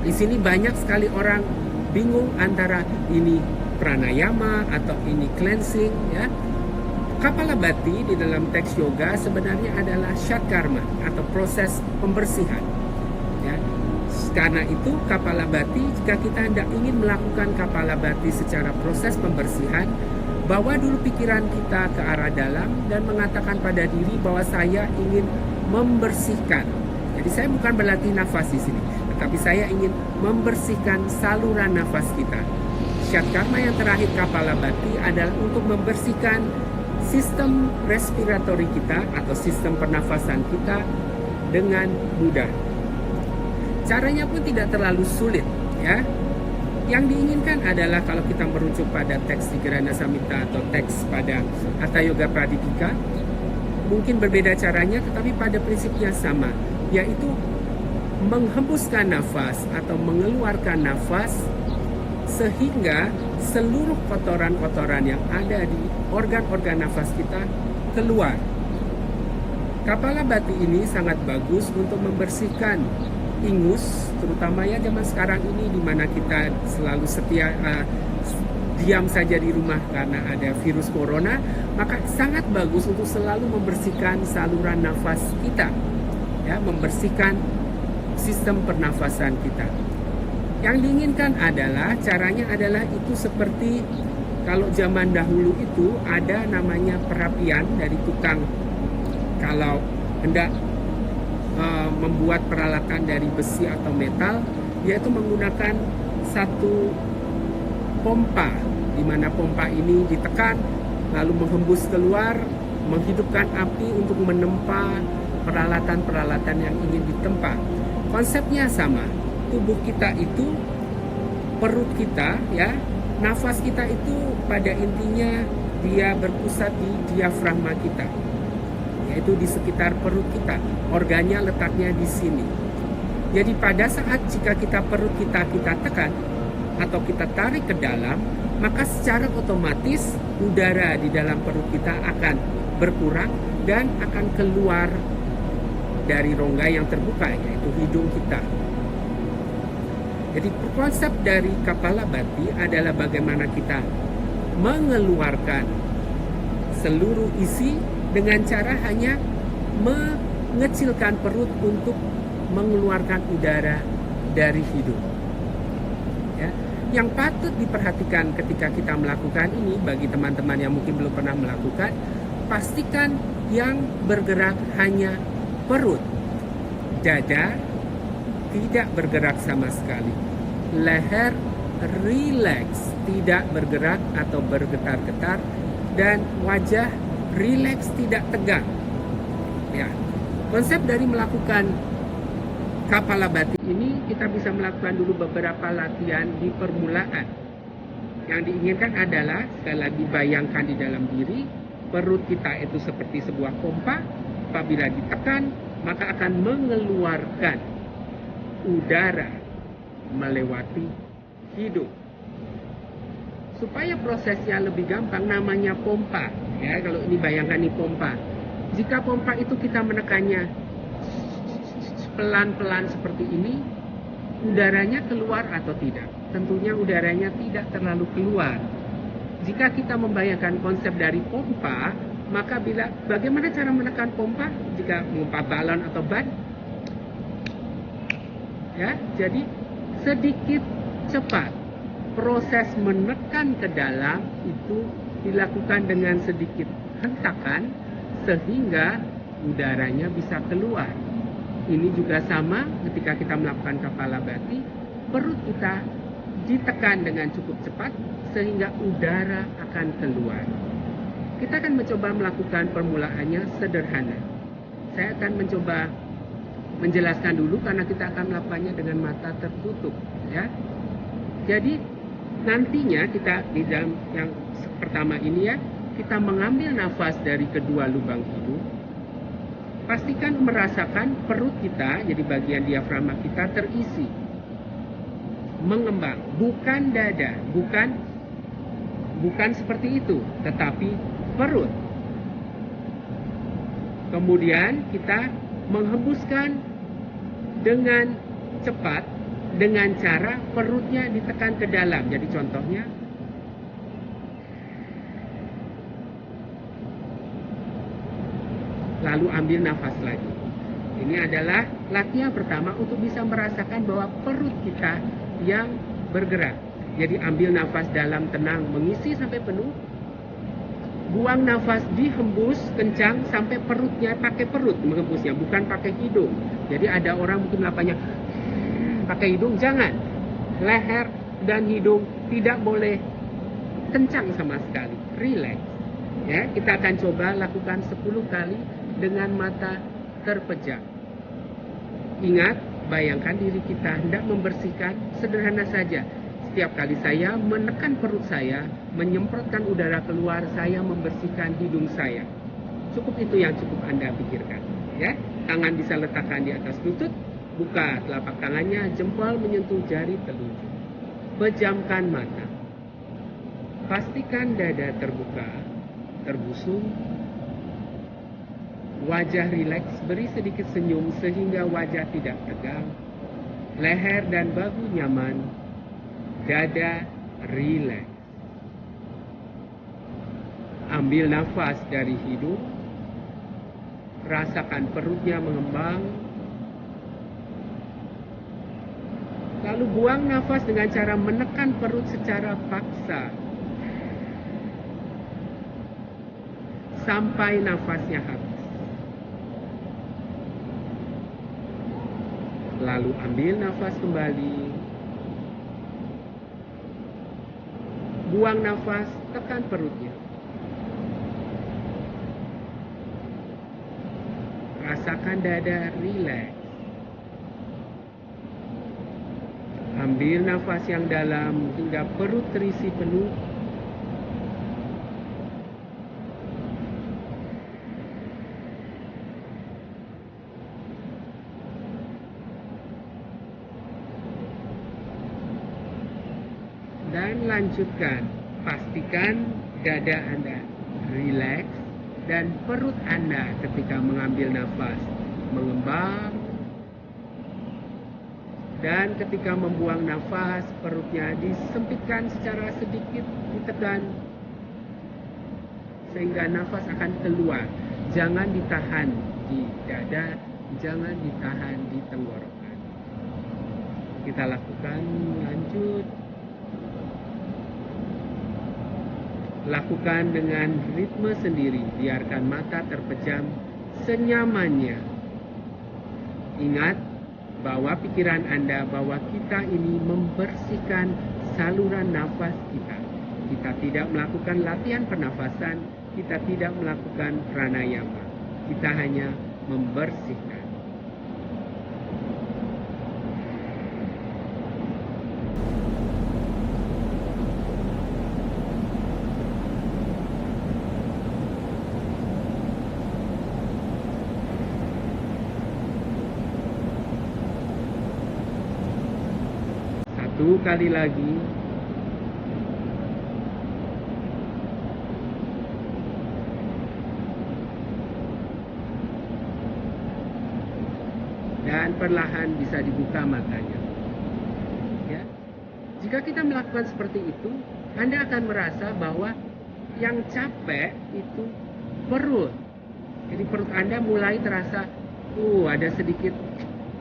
di sini banyak sekali orang bingung antara ini pranayama atau ini cleansing, ya. Kapalabhati di dalam teks yoga sebenarnya adalah syat karma atau proses pembersihan. Ya. Karena itu Kapalabhati, jika kita hendak ingin melakukan Kapalabhati secara proses pembersihan, bawa dulu pikiran kita ke arah dalam dan mengatakan pada diri bahwa saya ingin membersihkan. Jadi saya bukan berlatih nafas di sini, tetapi saya ingin membersihkan saluran nafas kita. Syat karma yang terakhir Kapalabhati adalah untuk membersihkan sistem respiratori kita atau sistem pernafasan kita dengan mudah. Caranya pun tidak terlalu sulit, ya. Yang diinginkan adalah kalau kita merujuk pada teks Tigrana Samhita atau teks pada Hatha Yoga Pradipika, mungkin berbeda caranya tetapi pada prinsipnya sama, yaitu menghembuskan nafas atau mengeluarkan nafas sehingga seluruh kotoran-kotoran yang ada di organ-organ nafas kita keluar. Kapalabhati ini sangat bagus untuk membersihkan ingus, terutama ya zaman sekarang ini di mana kita selalu diam saja di rumah karena ada virus corona, maka sangat bagus untuk selalu membersihkan saluran nafas kita, ya, membersihkan sistem pernafasan kita. Yang diinginkan adalah caranya adalah itu seperti kalau zaman dahulu itu ada namanya perapian dari tukang kalau hendak membuat peralatan dari besi atau metal, yaitu menggunakan satu pompa, di mana pompa ini ditekan lalu menghembus keluar, menghidupkan api untuk menempa peralatan-peralatan yang ingin ditempa. Konsepnya sama, tubuh kita itu, perut kita, ya, nafas kita itu pada intinya dia berpusat di diafragma kita, yaitu di sekitar perut kita. Organnya letaknya di sini. Jadi pada saat jika perut kita tekan atau kita tarik ke dalam, maka secara otomatis udara di dalam perut kita akan berkurang dan akan keluar dari rongga yang terbuka, yaitu hidung kita. Jadi konsep dari Kapalabhati adalah bagaimana kita mengeluarkan seluruh isi dengan cara hanya mengecilkan perut untuk mengeluarkan udara dari hidung. Ya. Yang patut diperhatikan ketika kita melakukan ini, bagi teman-teman yang mungkin belum pernah melakukan, pastikan yang bergerak hanya perut. Dada tidak bergerak sama sekali. Leher rileks, tidak bergerak atau bergetar-getar, dan wajah rileks, tidak tegang. Ya, konsep dari melakukan Kapalabhati ini kita bisa melakukan dulu beberapa latihan di permulaan. Yang diinginkan adalah sekali lagi bayangkan di dalam diri perut kita itu seperti sebuah pompa. Apabila ditekan maka akan mengeluarkan udara melewati hidung. Supaya prosesnya lebih gampang, namanya pompa. Ya, kalau ini bayangkan ini pompa. Jika pompa itu kita menekannya pelan-pelan seperti ini, udaranya keluar atau tidak? Tentunya udaranya tidak terlalu keluar. Jika kita membayangkan konsep dari pompa, maka bagaimana cara menekan pompa? Jika memompa balon atau ban, ya, jadi sedikit cepat. Proses menekan ke dalam itu dilakukan dengan sedikit hentakan sehingga udaranya bisa keluar. Ini juga sama ketika kita melakukan Kapalabhati, perut kita ditekan dengan cukup cepat sehingga udara akan keluar. Kita akan mencoba melakukan permulaannya sederhana. Saya akan mencoba menjelaskan dulu karena kita akan melakukannya dengan mata tertutup, ya. Jadi nantinya kita di dalam yang pertama ini, ya, kita mengambil nafas dari kedua lubang hidung. Pastikan merasakan perut kita, jadi bagian diafragma kita terisi, mengembang, bukan dada, bukan seperti itu, tetapi perut. Kemudian kita menghembuskan dengan cepat dengan cara perutnya ditekan ke dalam. Jadi contohnya, lalu ambil nafas lagi. Ini adalah latihan pertama untuk bisa merasakan bahwa perut kita yang bergerak. Jadi ambil nafas dalam tenang, mengisi sampai penuh. Buang nafas, dihembus kencang sampai perutnya, pakai perut menghembusnya, bukan pakai hidung. Jadi ada orang mungkin melakukannya pakai hidung, jangan. Leher dan hidung tidak boleh kencang sama sekali, relax. Ya, kita akan coba lakukan 10 kali dengan mata terpejam. Ingat, Bayangkan diri kita hendak membersihkan, sederhana saja. Setiap kali saya menekan perut saya, menyemprotkan udara keluar, saya membersihkan hidung saya. Cukup itu yang cukup Anda pikirkan. Ya, tangan bisa letakkan di atas lutut, buka telapak tangannya, jempol menyentuh jari telunjuk. Pejamkan mata. Pastikan dada terbuka, terbusung. Wajah rileks, beri sedikit senyum sehingga wajah tidak tegang. Leher dan bahu nyaman, dada rileks. Ambil nafas dari hidung, rasakan perutnya mengembang. Lalu buang nafas dengan cara menekan perut secara paksa sampai nafasnya habis. Lalu ambil nafas kembali. Buang nafas, tekan perutnya. Rasakan dada rileks. Ambil nafas yang dalam hingga perut terisi penuh. Dan lanjutkan, pastikan dada Anda rileks dan perut Anda ketika mengambil nafas mengembang, dan ketika membuang nafas perutnya disempitkan secara sedikit, ditekan sehingga nafas akan keluar. Jangan ditahan di dada, jangan ditahan di tenggorokan. Kita lakukan, lanjut. Lakukan dengan ritme sendiri, biarkan mata terpejam senyamannya. Ingat bahwa pikiran Anda bahwa kita ini membersihkan saluran nafas kita. Kita tidak melakukan latihan pernafasan, kita tidak melakukan pranayama. Kita hanya membersihkan. Satu kali lagi. Dan perlahan bisa dibuka matanya. Ya. Jika kita melakukan seperti itu, Anda akan merasa bahwa yang capek itu perut. Jadi perut Anda mulai terasa, ada sedikit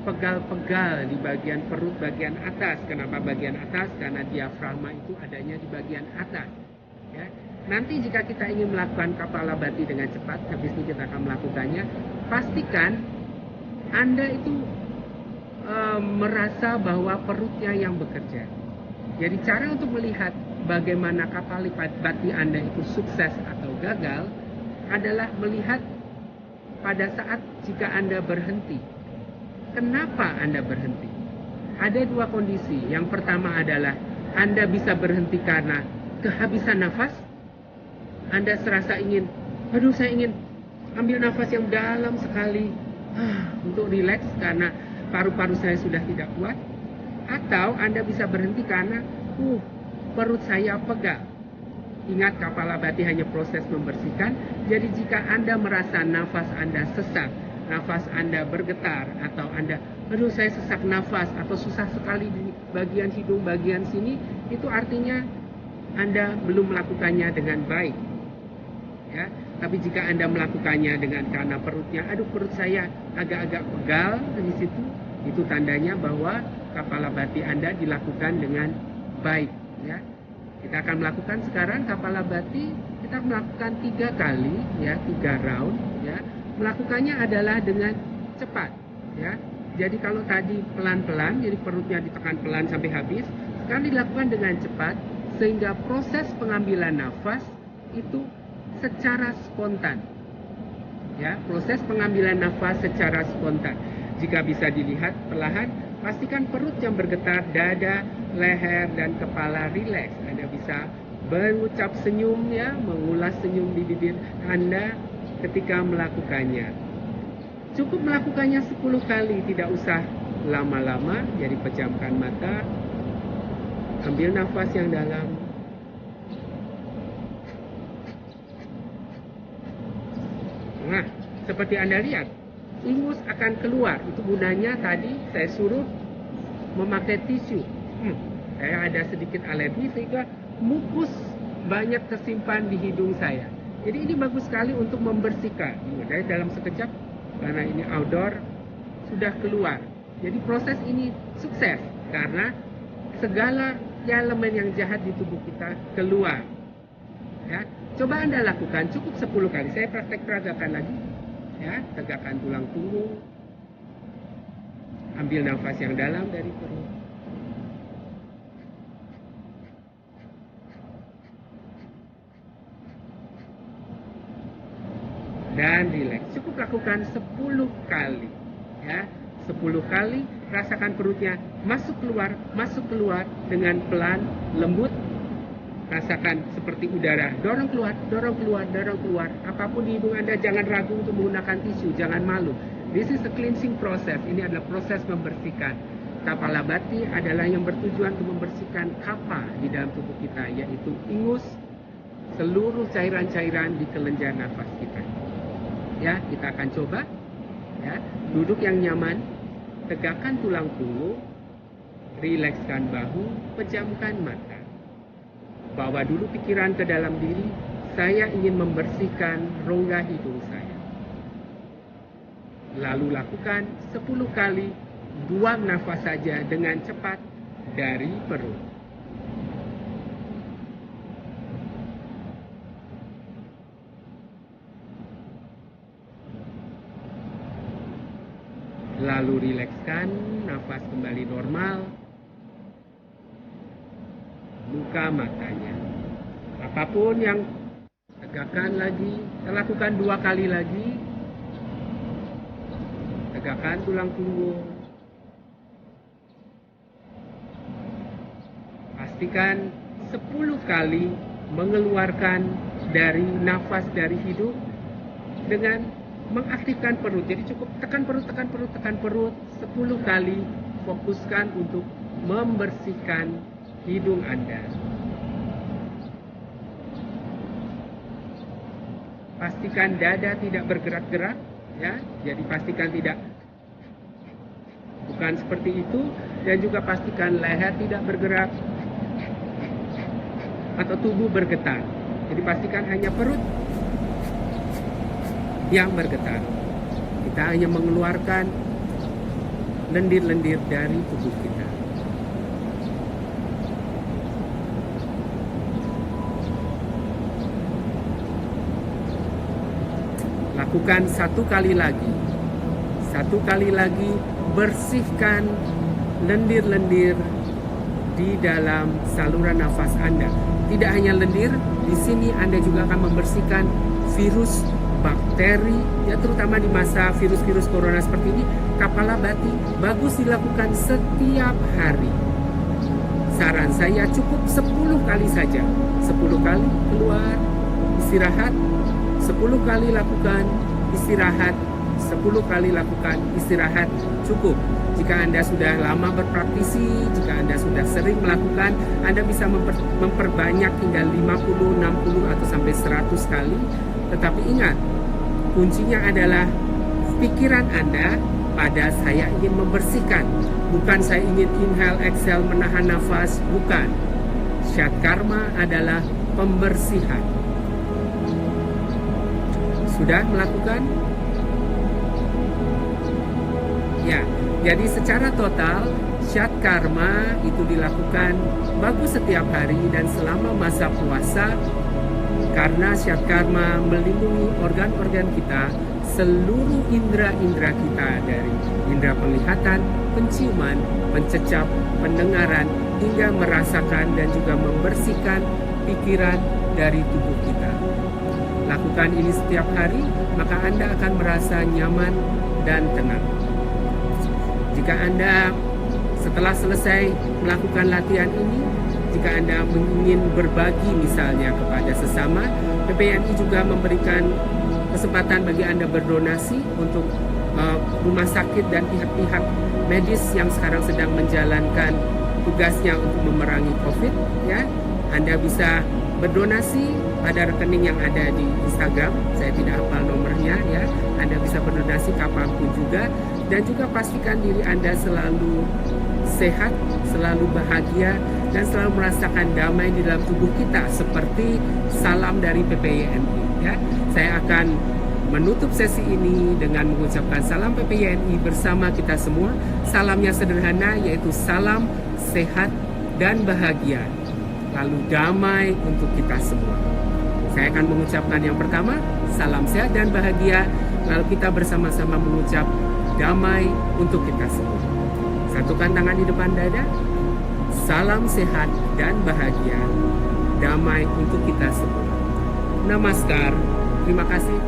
pegal-pegal di bagian perut bagian atas. Kenapa bagian atas? Karena diafragma itu adanya di bagian atas. Ya. Nanti jika kita ingin melakukan kapalabhati dengan cepat, habis ini kita akan melakukannya. Pastikan Anda itu merasa bahwa perutnya yang bekerja. Jadi cara untuk melihat bagaimana kapalabhati Anda itu sukses atau gagal adalah melihat pada saat jika Anda berhenti. Kenapa Anda berhenti? Ada dua kondisi. Yang pertama adalah Anda bisa berhenti karena kehabisan nafas. Anda serasa ingin, saya ingin ambil nafas yang dalam sekali untuk rileks karena paru-paru saya sudah tidak kuat. Atau Anda bisa berhenti karena perut saya pegal. Ingat, kapalabhati hanya proses membersihkan. Jadi jika Anda merasa nafas Anda sesak, nafas Anda bergetar, atau Anda, saya sesak nafas, atau susah sekali di bagian hidung, bagian sini, itu artinya Anda belum melakukannya dengan baik. Ya, tapi jika Anda melakukannya dengan karena perutnya, perut saya agak-agak pegal di situ, itu tandanya bahwa kapalabhati Anda dilakukan dengan baik. Ya, kita akan melakukan sekarang kapalabhati. Kita melakukan 3 kali, ya, 3 round, ya. Melakukannya adalah dengan cepat, ya. Jadi kalau tadi pelan-pelan, jadi perutnya ditekan pelan sampai habis, sekarang dilakukan dengan cepat sehingga proses pengambilan nafas itu secara spontan. Ya, proses pengambilan nafas secara spontan. Jika bisa dilihat perlahan, pastikan perut yang bergetar, dada, leher, dan kepala rileks. Anda bisa berucap senyum ya, mengulas senyum di bibir Anda ketika melakukannya. Cukup melakukannya 10 kali, tidak usah lama-lama. Jadi pejamkan mata, ambil nafas yang dalam. Nah, seperti Anda lihat, ingus akan keluar. Itu gunanya tadi saya suruh memakai tisu. Saya ada sedikit alergi sehingga mukus banyak tersimpan di hidung saya. Jadi ini bagus sekali untuk membersihkan. Dari dalam sekejap, karena ini outdoor, sudah keluar. Jadi proses ini sukses karena segala elemen yang jahat di tubuh kita keluar. Ya, coba Anda lakukan cukup 10 kali. Saya praktek peragakan lagi. Ya, tegakkan tulang punggung. Ambil nafas yang dalam dari perut. Dan rileks. Cukup lakukan 10 kali. Ya, 10 kali rasakan perutnya masuk keluar dengan pelan, lembut. Rasakan seperti udara, dorong keluar, dorong keluar, dorong keluar. Apapun di hidung Anda, jangan ragu untuk menggunakan tisu, jangan malu. This is a cleansing process. Ini adalah proses membersihkan. Kapalabhati adalah yang bertujuan untuk membersihkan kapha di dalam tubuh kita, yaitu ingus, seluruh cairan-cairan di kelenjar nafas kita. Ya, kita akan coba. Ya, duduk yang nyaman, tegakkan tulang punggung, rilekskan bahu, pejamkan mata. Bawa dulu pikiran ke dalam diri, saya ingin membersihkan rongga hidung saya. Lalu lakukan 10 kali, buang nafas saja dengan cepat dari perut. Lalu rilekskan, nafas kembali normal. Buka matanya. Apapun yang tegakkan lagi, lakukan 2 kali lagi. Tegakkan tulang punggung. Pastikan 10 kali mengeluarkan dari nafas dari hidung dengan mengaktifkan perut. Jadi cukup tekan perut, tekan perut, tekan perut 10 kali. Fokuskan untuk membersihkan hidung Anda. Pastikan dada tidak bergerak-gerak, ya. Jadi pastikan tidak, bukan seperti itu, dan juga pastikan leher tidak bergerak atau tubuh bergetar. Jadi pastikan hanya perut yang bergetar. Kita hanya mengeluarkan lendir-lendir dari tubuh kita. Lakukan 1 kali lagi. 1 kali lagi, bersihkan lendir-lendir di dalam saluran nafas Anda. Tidak hanya lendir, di sini Anda juga akan membersihkan virus, bakteri, ya terutama di masa virus-virus corona seperti ini. Kapalabhati bagus dilakukan setiap hari. Saran saya cukup 10 kali saja. 10 kali keluar, istirahat. 10 kali lakukan, istirahat. 10 kali lakukan, istirahat. Cukup. Jika Anda sudah lama berpraktisi, jika Anda sudah sering melakukan, Anda bisa memperbanyak hingga 50, 60, atau sampai 100 kali. Tetapi ingat, kuncinya adalah pikiran Anda pada saya ingin membersihkan. Bukan saya ingin inhale, exhale, menahan nafas. Bukan. Shatkarma adalah pembersihan. Sudah melakukan? Ya, jadi secara total Shatkarma itu dilakukan bagus setiap hari dan selama masa puasa, karena Shatkarma melindungi organ-organ kita, seluruh indera-indera kita, dari indera penglihatan, penciuman, pencecap, pendengaran, hingga merasakan dan juga membersihkan pikiran dari tubuh kita. Lakukan ini setiap hari, maka Anda akan merasa nyaman dan tenang. Jika Anda setelah selesai melakukan latihan ini, jika Anda ingin berbagi misalnya kepada sesama, PPNI juga memberikan kesempatan bagi Anda berdonasi untuk rumah sakit dan pihak-pihak medis yang sekarang sedang menjalankan tugasnya untuk memerangi COVID. Ya, Anda bisa berdonasi pada rekening yang ada di Instagram. Saya tidak hafal nomornya ya. Anda bisa berdonasi kapanpun juga, dan juga pastikan diri Anda selalu sehat, selalu bahagia, dan selalu merasakan damai di dalam tubuh kita seperti salam dari PPYNI ya. Saya akan menutup sesi ini dengan mengucapkan salam PPYNI bersama kita semua. Salamnya sederhana, yaitu salam sehat dan bahagia, lalu damai untuk kita semua. Saya akan mengucapkan yang pertama, salam sehat dan bahagia, lalu kita bersama-sama mengucap damai untuk kita semua. Satukan tangan di depan dada. Salam sehat dan bahagia, damai untuk kita semua. Namaskar. Terima kasih.